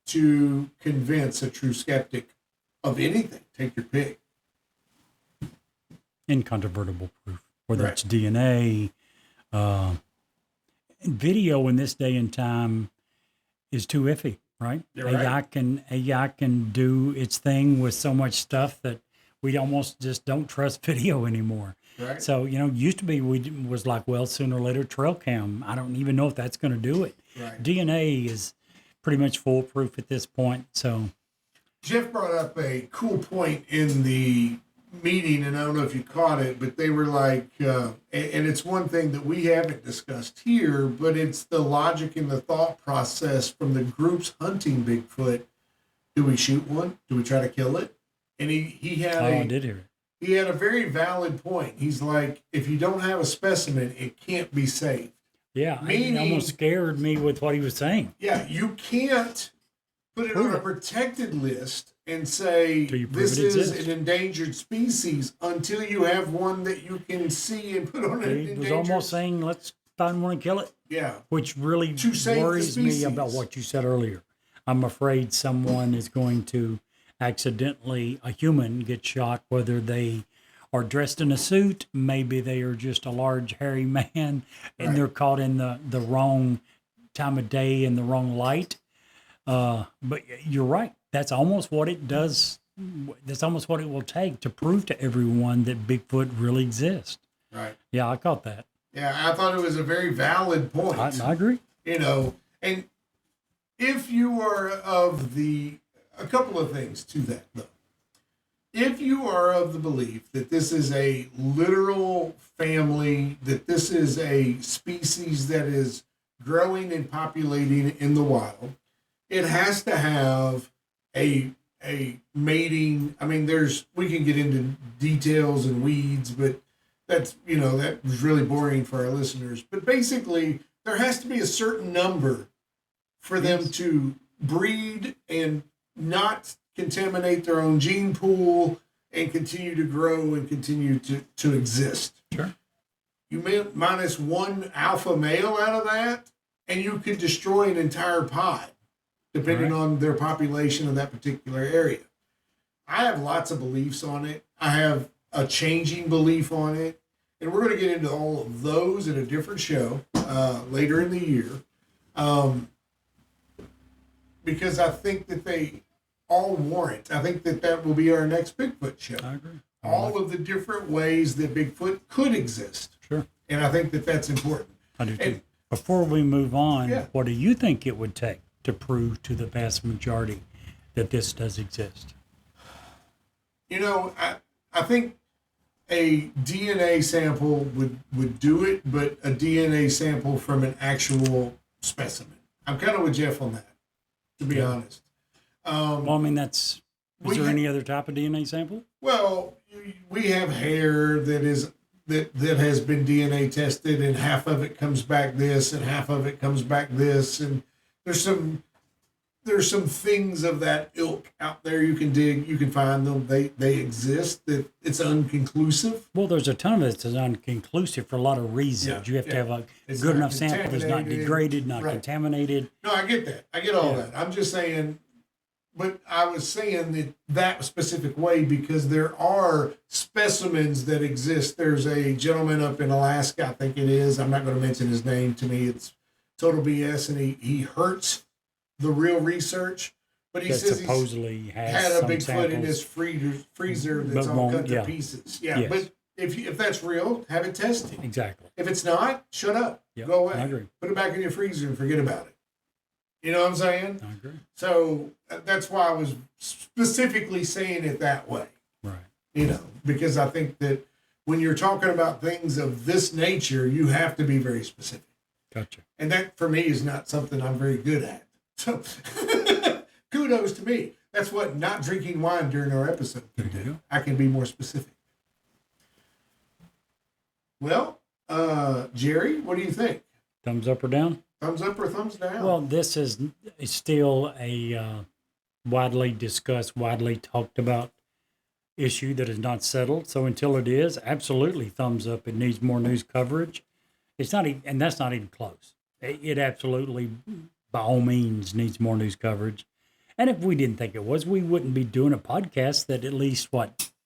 to convince a true skeptic of anything? Take your pick. Incontrovertible proof, whether it's DNA. Video in this day and time is too iffy, right? AI can do its thing with so much stuff that we almost just don't trust video anymore. Right. So, used to be was like, well, sooner or later, trail cam. I don't even know if that's going to do it. Right. DNA is pretty much foolproof at this point. So, Jeff brought up a cool point in the meeting, and I don't know if you caught it, but they were like, and it's one thing that we haven't discussed here, but it's the logic and the thought process from the groups hunting Bigfoot. Do we shoot one? Do we try to kill it? And he had I did hear it. He had a very valid point. He's like, if you don't have a specimen, it can't be saved. Yeah, it almost scared me with what he was saying. Yeah, you can't put it on a protected list and say this is an endangered species until you have one that you can see and put on an endangered. He was almost saying, let's find one and kill it. Yeah. Which really worries me about what you said earlier. I'm afraid someone is going to accidentally, a human gets shot, whether they are dressed in a suit, maybe they are just a large hairy man, and they're caught in the wrong time of day and the wrong light. But you're right. That's almost what it does. That's almost what it will take to prove to everyone that Bigfoot really exists. Right. Yeah, I caught that. Yeah, I thought it was a very valid point. I agree. And if you are of a couple of things to that, though. If you are of the belief that this is a literal family, that this is a species that is growing and populating in the wild, it has to have a mating. I mean, we can get into details and weeds, but That was really boring for our listeners. But basically, there has to be a certain number for them to breed and not contaminate their own gene pool and continue to grow and continue to exist. Sure. You minus one alpha male out of that, and you could destroy an entire pod, depending on their population of that particular area. I have lots of beliefs on it. I have a changing belief on it. And we're going to get into all of those in a different show later in the year. Because I think that they all warrant. I think that will be our next Bigfoot show. I agree. All of the different ways that Bigfoot could exist. Sure. And I think that that's important. I do too. Before we move on, Yeah. what do you think it would take to prove to the vast majority that this does exist? I think a DNA sample would do it, but a DNA sample from an actual specimen. I'm kind of with Jeff on that, to be honest. Well, I mean, is there any other type of DNA sample? Well, we have hair that has been DNA tested, and half of it comes back this, and half of it comes back this, and there's some things of that ilk out there you can dig, you can find them. They exist. That it's unconclusive. Well, there's a ton of it that's unconclusive for a lot of reasons. Yeah, You have to have a It's good not enough sample that's not contaminated. degraded, not Right. contaminated. No, I get that. I get all that. I'm just saying, but I was saying that specific way because there are specimens that exist. There's a gentleman up in Alaska, I think it is. I'm not going to mention his name. To me, it's total BS, and he hurts the real research. But he That says supposedly he's has had a some Bigfoot in samples. his freezer that's But all won't- cut to yeah. pieces. Yeah, Yes. but if that's real, have it tested. Exactly. If it's not, shut up. Yep, Go away. I agree. Put it back in your freezer and forget about it. You know what I'm saying? I agree. So that's why I was specifically saying it that way, Right. because I think that when you're talking about things of this nature, you have to be very specific. Gotcha. And that, for me, is not something I'm very good at. So kudos to me. That's what not drinking wine during our episode can There you do. go. I can be more specific. Well, Jerry, what do you think? Thumbs up or down? Thumbs up or thumbs down? Well, this is still a widely discussed, widely talked about issue that is not settled. So until it is, absolutely thumbs up. It needs more news coverage. It's not, and that's not even close. It absolutely, by all means, needs more news coverage. And if we didn't think it was, we wouldn't be doing a podcast that at least,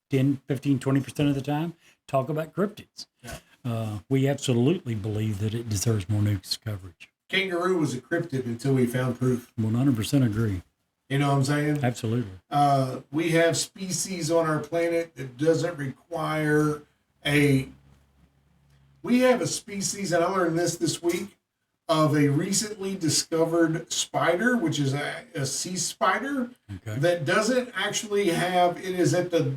10, 15, 20% of the time talk about cryptids. Yeah. We absolutely believe that it deserves more news coverage. Kangaroo was a cryptid until we found proof. 100% agree. You know what I'm saying? Absolutely. We have species on our planet that doesn't require we have a species, and I learned this week, of a recently discovered spider, which is a sea spider Okay. that doesn't actually have, it is at the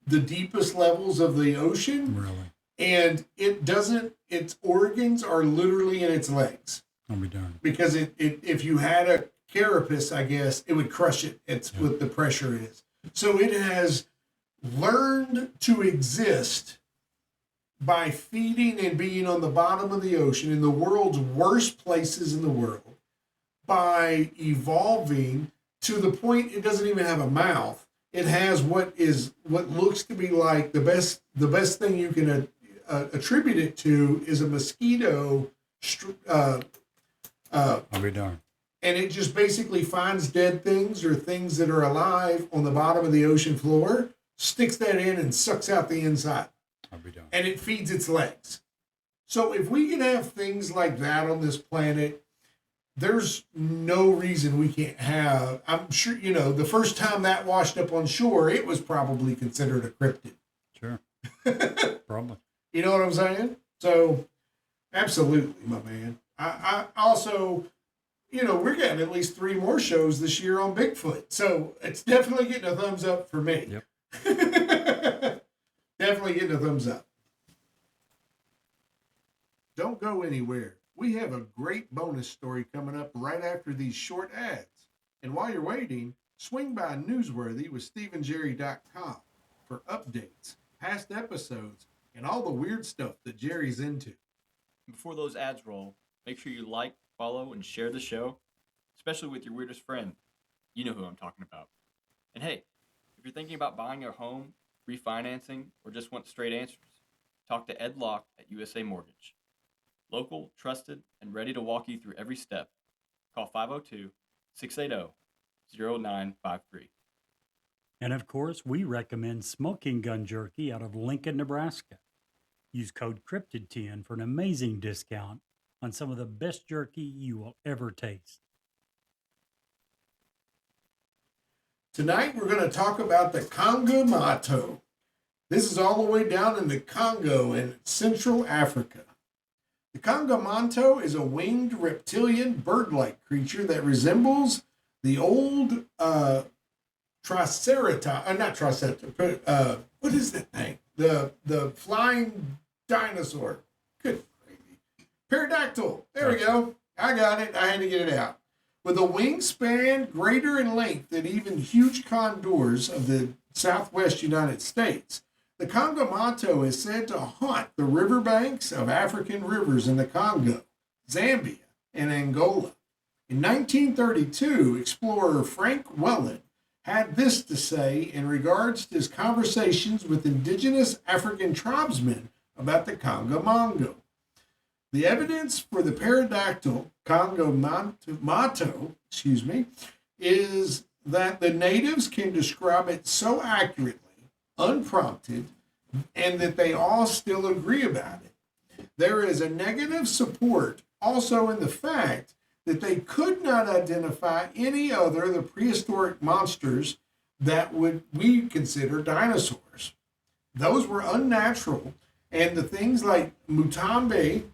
deepest levels of the ocean, Really. and its organs are literally in its legs. I'll be darned. Because if you had a carapace, I guess, it would crush it. It's what the pressure is. So it has learned to exist by feeding and being on the bottom of the ocean in the world's worst places in the world, by evolving to the point it doesn't even have a mouth. It has what looks to be like the best thing you can attribute it to is a mosquito. I'll be darned. And it just basically finds dead things or things that are alive on the bottom of the ocean floor, sticks that in and sucks out the inside. I'll be darned. And it feeds its legs. So if we can have things like that on this planet, there's no reason we can't have. I'm sure, the first time that washed up on shore, it was probably considered a cryptid. Sure. Probably. You know what I'm saying? So, absolutely, my man. I also, we're getting at least 3 more shows this year on Bigfoot. So, it's definitely getting a thumbs up for me. Yep. Definitely getting a thumbs up. Don't go anywhere. We have a great bonus story coming up right after these short ads. And while you're waiting, swing by Newsworthy with SteveandJerry.com for updates, past episodes, and all the weird stuff that Jerry's into. Before those ads roll, make sure you like, follow, and share the show, especially with your weirdest friend. You know who I'm talking about. And hey, if you're thinking about buying a home, refinancing, or just want straight answers, talk to Ed Locke at USA Mortgage. Local, trusted, and ready to walk you through every step. Call 502-680-0953. And of course, we recommend smoking gun jerky out of Lincoln, Nebraska. Use code Cryptid10 for an amazing discount on some of the best jerky you will ever taste. Tonight we're going to talk about the Congomato. This is all the way down in the Congo in Central Africa. The Congomato is a winged reptilian bird-like creature that resembles the old Triceratops, not Triceratops, what is that thing? The flying dinosaur. Good gravy. Pterodactyl. There we go. I got it. I had to get it out. With a wingspan greater in length than even huge condors of the southwest United States, the Congomato is said to haunt the riverbanks of African rivers in the Congo, Zambia, and Angola. In 1932, explorer Frank Whelan had this to say in regards to his conversations with indigenous African tribesmen about the Congomato. The evidence for the pterodactyl Congomato, is that the natives can describe it so accurately, unprompted, and that they all still agree about it. There is a negative support also in the fact that they could not identify any other of the prehistoric monsters that we consider dinosaurs. Those were unnatural, and the things like Mutombe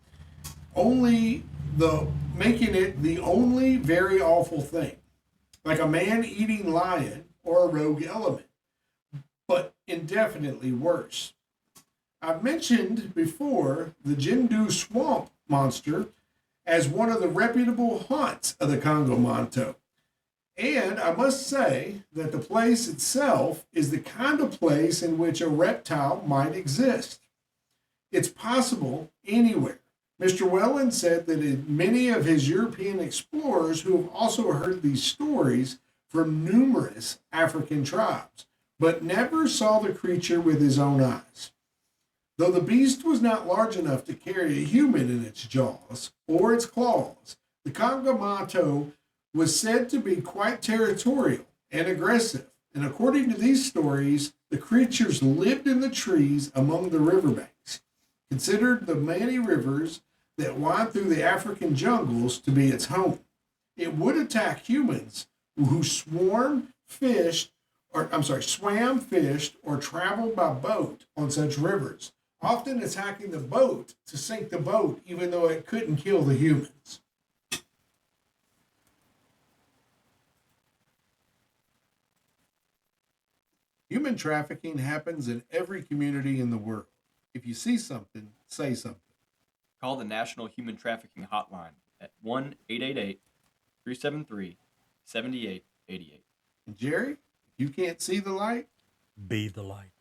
making it the only very awful thing, like a man-eating lion or a rogue element, but indefinitely worse. I've mentioned before the Jindu swamp monster as one of the reputable haunts of the Congomato. And I must say that the place itself is the kind of place in which a reptile might exist. It's possible anywhere. Mr. Whelan said that many of his European explorers who have also heard these stories from numerous African tribes, but never saw the creature with his own eyes. Though the beast was not large enough to carry a human in its jaws or its claws, the Congomato was said to be quite territorial and aggressive, and according to these stories, the creatures lived in the trees among the riverbanks, considered the many rivers that wind through the African jungles to be its home. It would attack humans who swam, fished, or traveled by boat on such rivers, often attacking the boat to sink the boat, even though it couldn't kill the humans. Human trafficking happens in every community in the world. If you see something, say something. Call the National Human Trafficking Hotline at 1-888-373-7888. And Jerry, if you can't see the light, Be the light.